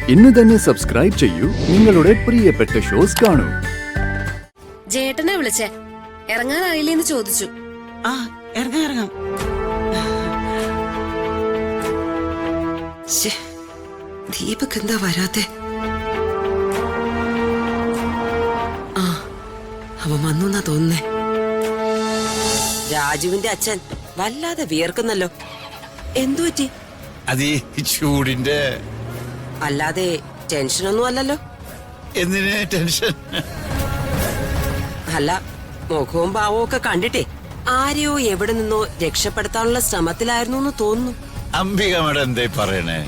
ഇന്ന് തന്നെ സബ്സ്ക്രൈബ് ചെയ്യൂ, നിങ്ങളുടെ പ്രിയപ്പെട്ട ഷോസ് കാണൂ. ജേട്ടനെ വിളിച്ചേ, ഇറങ്ങാനായില്ലേന്ന് ചോദിച്ചു. ഇറങ്ങാം. ദീപക് എന്താ വരാത്തെ? അവൻ വന്നു എന്നാ തോന്നുന്നേ. രാജുവിന്റെ അച്ഛൻ വല്ലാതെ വിയർക്കുന്നല്ലോ. എന്തു പറ്റി? അത് ചൂടിന്റെ. അല്ലാതെ ടെൻഷനൊന്നും അല്ലല്ലോ. എന്തിന് ടെൻഷൻ? അല്ല, മുഖവും ഭാവവും ഒക്കെ കണ്ടിട്ടേ ആരെയോ എവിടെ നിന്നോ രക്ഷപ്പെടുത്താനുള്ള ശ്രമത്തിലായിരുന്നു എന്ന് തോന്നുന്നു. അംബിക മേഡം എന്തായി പറയണേ?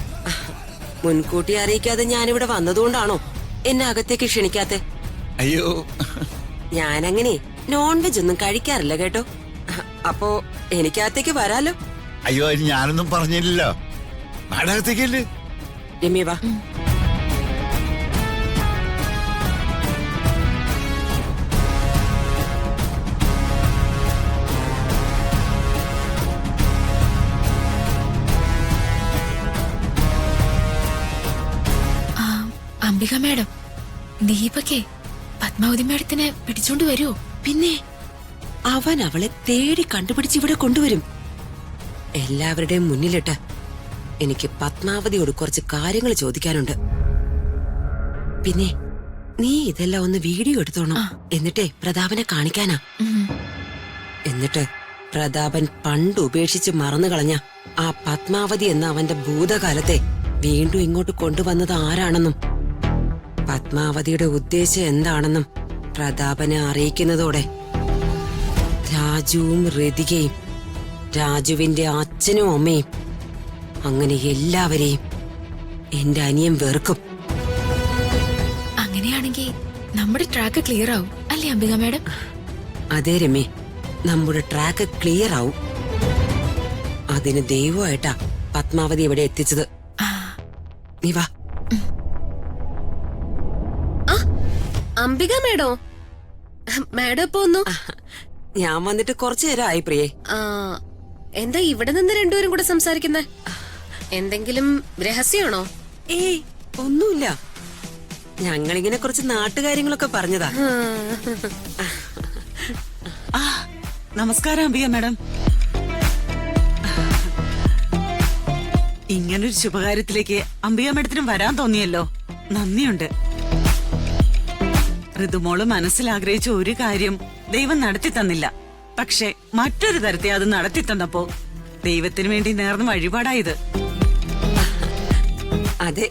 മുൻകൂട്ടി അറിയിക്കാതെ ഞാനിവിടെ വന്നതുകൊണ്ടാണോ എന്നെ അകത്തേക്ക് ക്ഷണിക്കാത്തെ? അയ്യോ, ഞാനങ്ങനെ നോൺ വെജ് ഒന്നും കഴിക്കാറില്ല കേട്ടോ. അപ്പോ എനിക്കകത്തേക്ക് വരാലോ. അയ്യോ, അതിന് ഞാനൊന്നും പറഞ്ഞില്ലല്ലോ. നാടകത്തേക്കല്ലേ? രമ്യ വാ. അംബിക മേഡം, ദീപകെ പത്മാവതി മേഡത്തിനെ പിടിച്ചോണ്ട് വരുമോ? പിന്നെ അവൻ അവളെ തേടി കണ്ടുപിടിച്ച് ഇവിടെ കൊണ്ടുവരും. എല്ലാവരുടെയും മുന്നിലിട്ട് എനിക്ക് പത്മാവതിയോട് കുറച്ച് കാര്യങ്ങൾ ചോദിക്കാനുണ്ട്. പിന്നെ നീ ഇതെല്ലാം ഒന്ന് വീഡിയോ എടുത്തോണം. എന്നിട്ടേ പ്രതാപനെ കാണിക്കാനാ. എന്നിട്ട് പ്രതാപൻ പണ്ട് ഉപേക്ഷിച്ച് മറന്നു കളഞ്ഞ ആ പത്മാവതി എന്ന അവന്റെ ഭൂതകാലത്തെ വീണ്ടും ഇങ്ങോട്ട് കൊണ്ടുവന്നത് ആരാണെന്നും പത്മാവതിയുടെ ഉദ്ദേശം എന്താണെന്നും പ്രതാപനെ അറിയിക്കുന്നതോടെ രാജുവും ഋതികയും രാജുവിന്റെ അച്ഛനും അമ്മയും അങ്ങനെ എല്ലാവരെയും എന്റെ അനിയൻ വെറുക്കും. അങ്ങനെയാണെങ്കിൽ നമ്മുടെ ട്രാക്ക് ക്ലിയർ ആവും അല്ലേ അംബിക മേഡം? അതേ രമേ, നമ്മുടെ ട്രാക്ക് ക്ലിയർ ആവും. അതിന് ദൈവമായിട്ടാ പത്മാവതി ഇവിടെ എത്തിച്ചത്. നീ വാ. അംബിക മേഡോ? മേഡം ഇപ്പൊ ഒന്നു? ഞാൻ വന്നിട്ട് കുറച്ചു നേരം ആയി പ്രിയേ. എന്താ ഇവിടെ നിന്ന് രണ്ടുപേരും കൂടെ സംസാരിക്കുന്നേ? എന്തെങ്കിലും രഹസ്യമാണോ? ഏയ്, ഒന്നുമില്ല. ഞങ്ങളിങ്ങനെ കുറച്ച് നാട്ടുകാര്യങ്ങളൊക്കെ പറഞ്ഞതാ. നമസ്കാരം അംബിക മാഡം. ഇങ്ങനൊരു ശുഭകാര്യത്തിലേക്ക് അംബിക മാഡത്തിനും വരാൻ തോന്നിയല്ലോ, നന്ദിയുണ്ട്. ഋതുമോള് മനസ്സിൽ ആഗ്രഹിച്ച ഒരു കാര്യം ദൈവം നടത്തി തന്നില്ല. പക്ഷെ മറ്റൊരു തരത്തെ അത് നടത്തി തന്നപ്പോ ദൈവത്തിന് വേണ്ടി നേർന്ന വഴിപാടായത്. അതെ,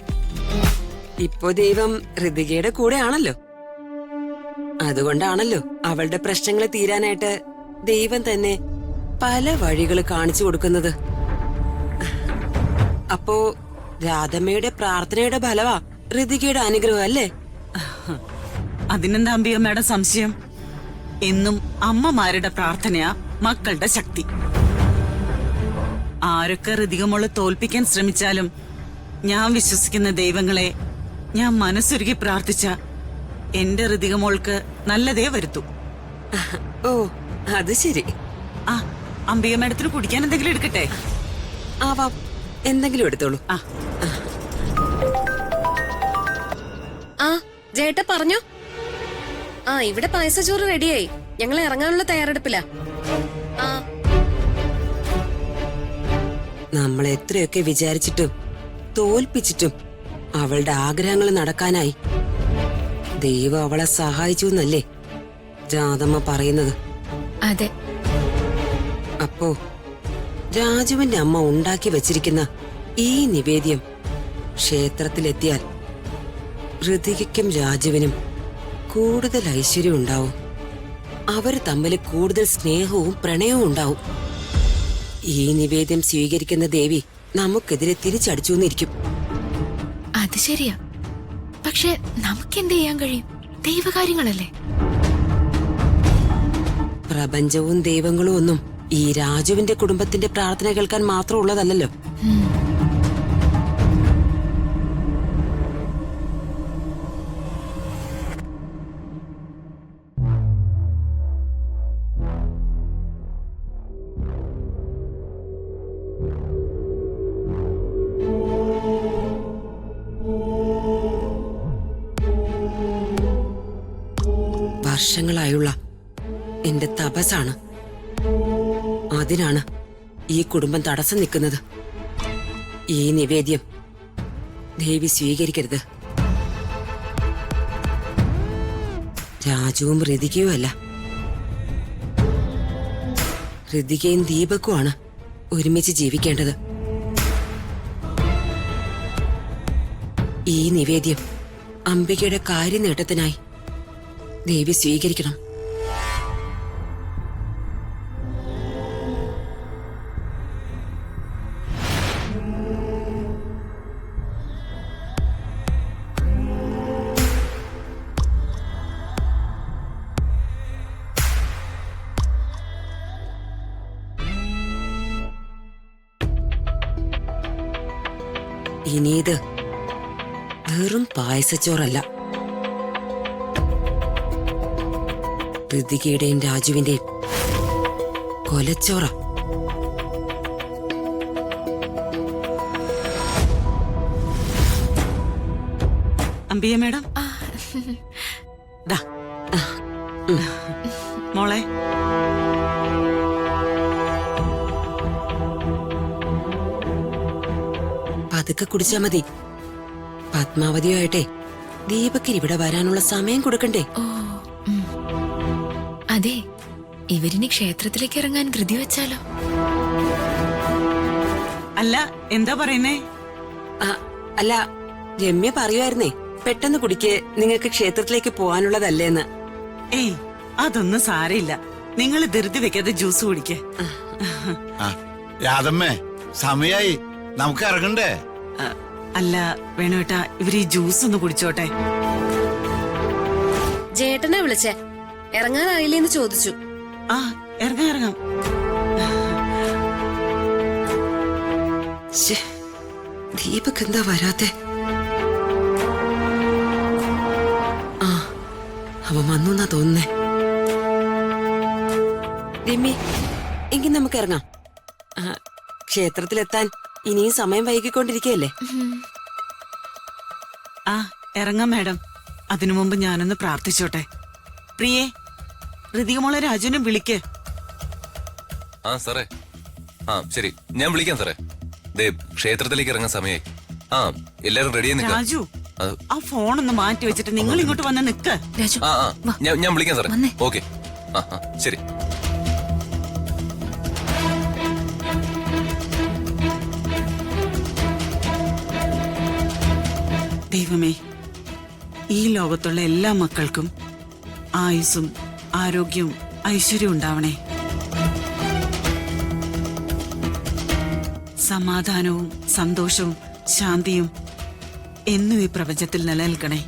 ഇപ്പോ ദൈവം ഋതികയുടെ കൂടെ ആണല്ലോ. അതുകൊണ്ടാണല്ലോ അവളുടെ പ്രശ്നങ്ങൾ തീരാനായിട്ട് ദൈവം തന്നെ പല വഴികൾ കാണിച്ചു കൊടുക്കുന്നത്. അപ്പോ രാധമ്മയുടെ പ്രാർത്ഥനയുടെ ഫലവാ ഋതികയുടെ അനുഗ്രഹം അല്ലേ? അതിനെന്താ അംബിക മാഡം സംശയം? എന്നും അമ്മമാരുടെ പ്രാർത്ഥനയാ മക്കളുടെ ശക്തി. ആരൊക്കെ ഋതികമോളെ തോൽപ്പിക്കാൻ ശ്രമിച്ചാലും ഞാൻ വിശ്വസിക്കുന്ന ദൈവങ്ങളെ ഞാൻ മനസ്സൊരുക്കി പ്രാർത്ഥിച്ച എന്റെ ഋതികമോൾക്ക് നല്ലതേ വരുത്തൂ. ഓ, അത് ശരി. അംബിക മാഡത്തിന് കുടിക്കാൻ എന്തെങ്കിലും എടുക്കട്ടെ? ആവാം, എന്തെങ്കിലും എടുത്തോളൂ. ജേട്ട പറഞ്ഞോ. ഇവിടെ പായസച്ചോറ് റെഡിയായി. ഞങ്ങൾ ഇറങ്ങാനുള്ള തയ്യാറെടുപ്പില്ല. നമ്മൾ എത്രയൊക്കെ വിചാരിച്ചിട്ടും തോൽപ്പിച്ചിട്ടും അവളുടെ ആഗ്രഹങ്ങൾ നടക്കാനായി ദൈവം അവളെ സഹായിച്ചു എന്നല്ലേ രാധമ്മ പറയുന്നത്? അതെ. അപ്പോ രാജുവിന്റെ അമ്മ ഉണ്ടാക്കി വെച്ചിരിക്കുന്ന ഈ നിവേദ്യം ക്ഷേത്രത്തിലെത്തിയാൽ ഋതികയ്ക്കും രാജുവിനും കൂടുതൽ ഐശ്വര്യം ഉണ്ടാവും. അവർ തമ്മിൽ കൂടുതൽ സ്നേഹവും പ്രണയവും ഉണ്ടാവും. ഈ നിവേദ്യം സ്വീകരിക്കുന്ന ദേവി നമുക്കെതിരെ തിരിച്ചടിച്ചു എന്നിരിക്കും. അത് ശരിയാ. പക്ഷെ നമുക്കെന്ത് ചെയ്യാൻ കഴിയും? ദൈവകാര്യങ്ങളല്ലേ. പ്രപഞ്ചവും ദൈവങ്ങളും ഒന്നും ഈ രാജുവിന്റെ കുടുംബത്തിന്റെ പ്രാർത്ഥന കേൾക്കാൻ മാത്രമുള്ളതല്ലോ. വർഷങ്ങളായുള്ള എന്റെ തപസാണ്. അതിനാണ് ഈ കുടുംബം തടസ്സം നിൽക്കുന്നത്. ഈ നിവേദ്യം ദേവി സ്വീകരിക്കരുത്. രാജുവും ഋതികയും അല്ല, ഋതികയും ദീപക്കുമാണ് ഒരുമിച്ച് ജീവിക്കേണ്ടത്. ഈ നിവേദ്യം അംബികയുടെ കാര്യനേട്ടത്തിനായി ദേവി സ്വീകരിക്കണം. ഇനിയത് വെറും പായസച്ചോറല്ല, ഋതികയുടെയും രാജുവിന്റെയും കൊലച്ചോറ. അമ്പിയ മാഡം, ദാ, മോളെ പതുക്കെ കുടിച്ചാ മതി. പത്മാവതിയായിട്ടെ ദീപക്കിന് ഇവിടെ വരാനുള്ള സമയം കൊടുക്കണ്ടേ? ഓ ഉം. അതെ, ഇവരിനി ക്ഷേത്രത്തിലേക്ക് ഇറങ്ങാൻ ധൃതി വെച്ചാലോ? അല്ല, എന്താ പറയുന്നേ? ആ, അല്ല, രമ്യ പറയുമായിരുന്നേ പെട്ടെന്ന് കുടിക്ക്, നിങ്ങൾക്ക് ക്ഷേത്രത്തിലേക്ക് പോവാനുള്ളതല്ലേന്ന്. ഏയ്, അതൊന്നും സാരയില്ല. നിങ്ങൾ ധൃതി വെക്കാതെ ജ്യൂസ് കുടിക്കേ. ആ, രാധമ്മേ, സമയായി, നമുക്ക് ഇറങ്ങണ്ടേ? അല്ല വേണുവേട്ടാ, ഇവര് ഈ ജ്യൂസ് ഒന്ന് കുടിച്ചോട്ടെ. ജേട്ടനെ വിളിച്ചേ, ഇറങ്ങാനായില്ലേന്ന് ചോദിച്ചു. ആ, ഇറങ്ങാം ഇറങ്ങാം. ശ്ശേ, ദീപക് എന്താ വരാത്തെ? ആ, അവൻ വന്നു എന്നാ തോന്നുന്നേ. രമ്യ, എങ്കിൽ നമുക്ക് ഇറങ്ങാം. ക്ഷേത്രത്തിലെത്താൻ ഇനിയും സമയം വൈകിക്കൊണ്ടിരിക്കുകയല്ലേ? ആ, ഇറങ്ങാം മാഡം. അതിനു മുമ്പ് ഞാനൊന്ന് പ്രാർത്ഥിച്ചോട്ടെ. പ്രിയേ, ഋതികമോളെ രാജുവിനെ വിളിക്ക്. ആ സാറേ, ആ ശരി, ഞാൻ വിളിക്കാം സാറേ. ദേ, ക്ഷേത്രത്തിലേക്ക് ഇറങ്ങാൻ സമയമായി. ആ, എല്ലാരും റെഡിയായി നിൽക്കാം. രാജു, അത് ആ ഫോണൊന്ന് മാറ്റി വെച്ചിട്ട് നിങ്ങൾ ഇങ്ങോട്ട് വന്ന് നിക്ക്. രാജു, ആ ആ വാ. ഞാൻ വിളിക്കാം സാറേ. വന്നേ. ഓക്കെ, ആ ആ ശരി. ദൈവമേ, ഈ ലോകത്തുള്ള എല്ലാ മക്കൾക്കും ആയുസ്സും ആരോഗ്യവും ഐശ്വര്യവും ഉണ്ടാവണേ. സമാധാനവും സന്തോഷവും ശാന്തിയും എന്നും ഈ പ്രപഞ്ചത്തിൽ നിലനിൽക്കണേ.